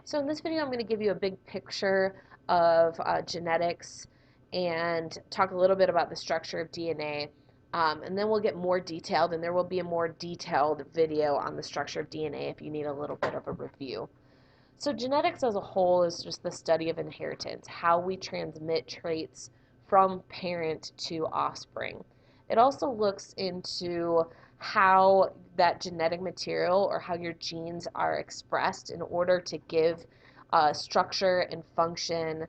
So in this video, I'm going to give you a big picture of genetics and talk a little bit about the structure of DNA. And then we'll get more detailed, and there will be a more detailed video on the structure of DNA if you need a little bit of a review. So genetics as a whole is just the study of inheritance, how we transmit traits from parent to offspring. It also looks into how that genetic material or how your genes are expressed in order to give structure and function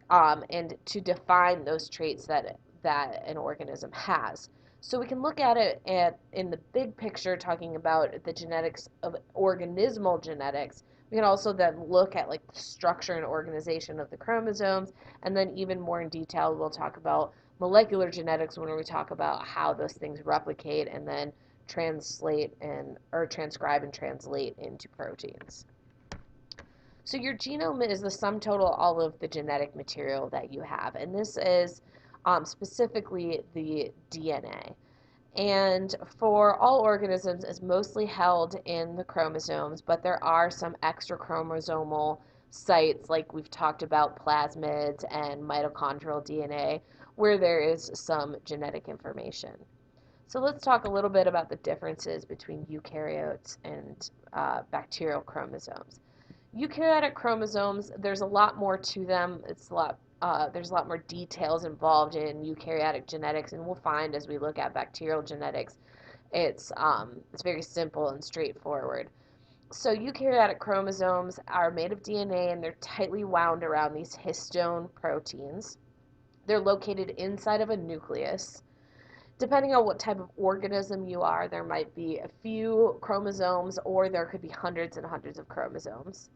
and to define those traits that an organism has. So we can look at it in the big picture, talking about the genetics of organismal genetics. We can also then look at like the structure and organization of the chromosomes, and then even more in detail, we'll talk about molecular genetics when we talk about how those things replicate and then translate and or transcribe and translate into proteins. So your genome is the sum total of all of the genetic material that you have, and this is specifically the DNA. And for all organisms, it's mostly held in the chromosomes, but there are some extra chromosomal sites, like we've talked about plasmids and mitochondrial DNA, where there is some genetic information. So let's talk a little bit about the differences between eukaryotes and bacterial chromosomes. Eukaryotic chromosomes, there's a lot more to them. There's a lot more details involved in eukaryotic genetics, and we'll find as we look at bacterial genetics, it's very simple and straightforward. So eukaryotic chromosomes are made of DNA, and they're tightly wound around these histone proteins. They're located inside of a nucleus. Depending on what type of organism you are, there might be a few chromosomes, or there could be hundreds and hundreds of chromosomes.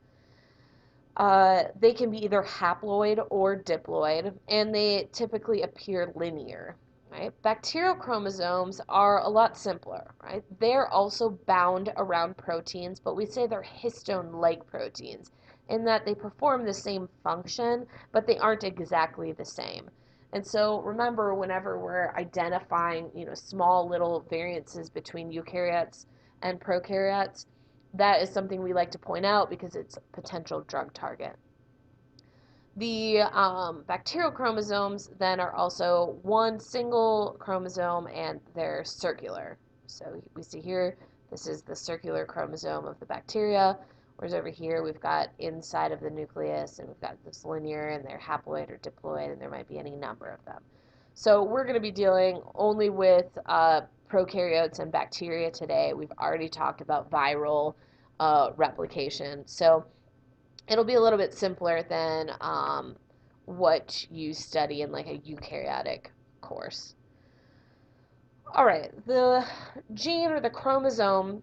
They can be either haploid or diploid, and they typically appear linear. Right? Bacterial chromosomes are a lot simpler. Right? They're also bound around proteins, but we say they're histone-like proteins in that they perform the same function, but they aren't exactly the same. And so remember, whenever we're identifying, small little variances between eukaryotes and prokaryotes, that is something we like to point out because it's a potential drug target. The bacterial chromosomes then are also one single chromosome, and they're circular. So we see here, this is the circular chromosome of the bacteria, whereas over here we've got inside of the nucleus, and we've got this linear, and they're haploid or diploid, and there might be any number of them. So we're going to be dealing only with prokaryotes and bacteria today. We've already talked about viral replication. So it'll be a little bit simpler than what you study in like a eukaryotic course. All right, the gene or the chromosome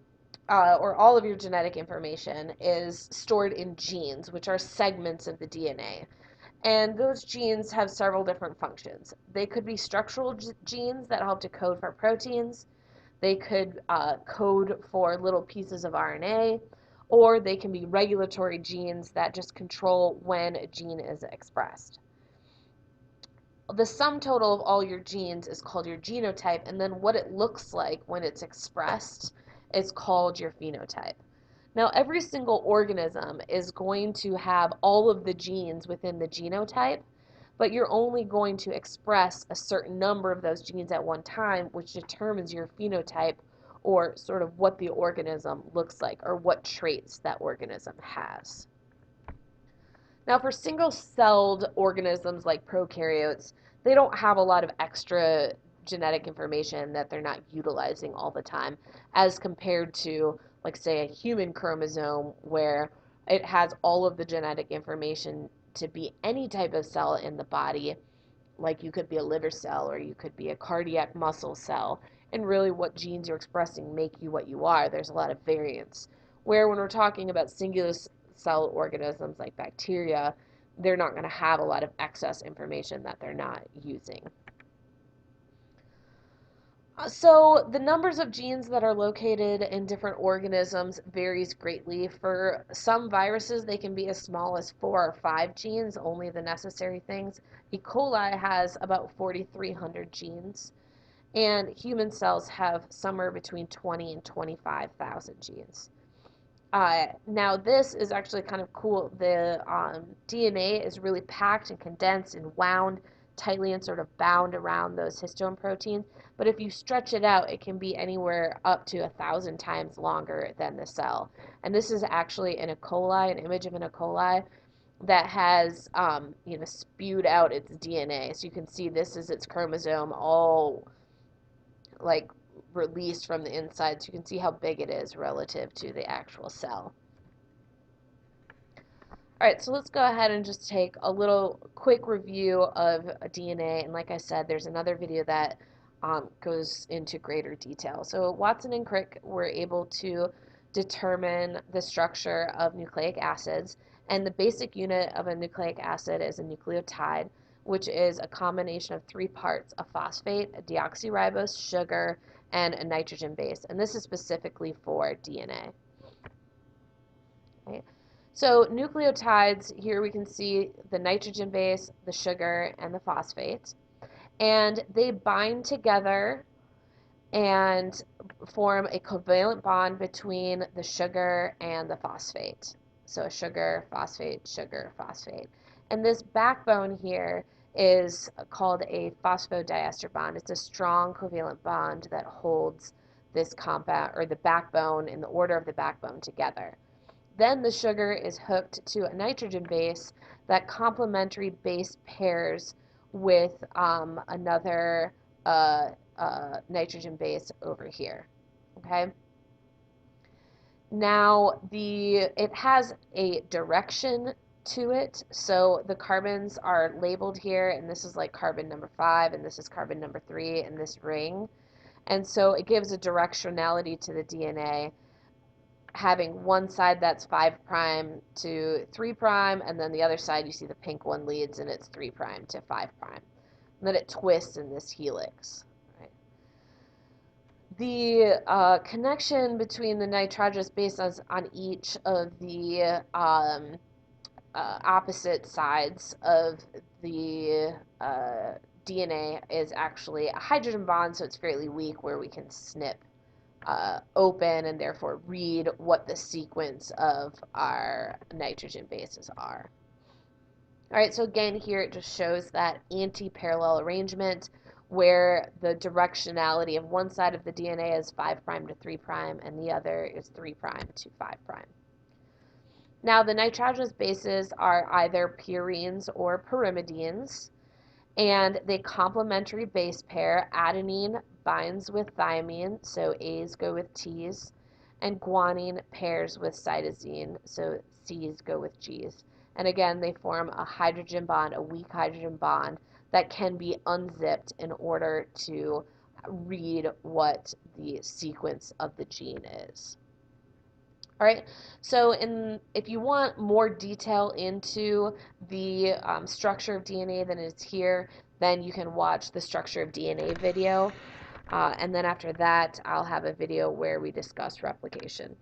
or all of your genetic information is stored in genes, which are segments of the DNA. And those genes have several different functions. They could be structural genes that help to code for proteins. They could code for little pieces of RNA, or they can be regulatory genes that just control when a gene is expressed. The sum total of all your genes is called your genotype, and then what it looks like when it's expressed is called your phenotype. Now, every single organism is going to have all of the genes within the genotype, but you're only going to express a certain number of those genes at one time, which determines your phenotype, or sort of what the organism looks like, or what traits that organism has. Now, for single-celled organisms like prokaryotes, they don't have a lot of extra genetic information that they're not utilizing all the time, as compared to, like, say, a human chromosome, where it has all of the genetic information to be any type of cell in the body. Like, you could be a liver cell, or you could be a cardiac muscle cell, and really what genes you're expressing make you what you are. There's a lot of variance. Where when we're talking about singular cell organisms like bacteria, they're not going to have a lot of excess information that they're not using. So the numbers of genes that are located in different organisms varies greatly. For some viruses, they can be as small as 4 or 5 genes, only the necessary things. E. coli has about 4,300 genes, and human cells have somewhere between 20 and 25,000 genes. Now this is actually kind of cool. The DNA is really packed and condensed and wound tightly and sort of bound around those histone proteins. But if you stretch it out, it can be anywhere up to 1,000 times longer than the cell. And this is actually an E. coli, an image of an E. coli that has, spewed out its DNA. So you can see this is its chromosome all like released from the inside. So you can see how big it is relative to the actual cell. All right, so let's go ahead and just take a little quick review of DNA. And like I said, there's another video that goes into greater detail. So Watson and Crick were able to determine the structure of nucleic acids. And the basic unit of a nucleic acid is a nucleotide, which is a combination of three parts: a phosphate, a deoxyribose sugar, and a nitrogen base. And this is specifically for DNA. Okay. So nucleotides, here we can see the nitrogen base, the sugar, and the phosphate. And they bind together and form a covalent bond between the sugar and the phosphate. So sugar, phosphate, sugar, phosphate. And this backbone here is called a phosphodiester bond. It's a strong covalent bond that holds this compound, or the backbone in the order of the backbone, together. Then the sugar is hooked to a nitrogen base that complementary base pairs with another nitrogen base over here. Okay. Now it has a direction to it. So the carbons are labeled here, and this is like carbon number 5, and this is carbon number 3 in this ring. And so it gives a directionality to the DNA, having one side that's 5' to 3', and then the other side, you see the pink one leads, and it's 3' to 5'. And then it twists in this helix. Right? The connection between the nitrogenous bases on each of the opposite sides of the DNA is actually a hydrogen bond, so it's fairly weak, where we can snip open and therefore read what the sequence of our nitrogen bases are. All right, so again, here it just shows that anti-parallel arrangement where the directionality of one side of the DNA is 5' to 3' and the other is 3' to 5'. Now, the nitrogenous bases are either purines or pyrimidines, and they complementary base pair. Adenine binds with thymine, so A's go with T's, and guanine pairs with cytosine, so C's go with G's. And again, they form a hydrogen bond, a weak hydrogen bond, that can be unzipped in order to read what the sequence of the gene is. All right, so if you want more detail into the structure of DNA than is here, then you can watch the structure of DNA video. And then after that, I'll have a video where we discuss replication.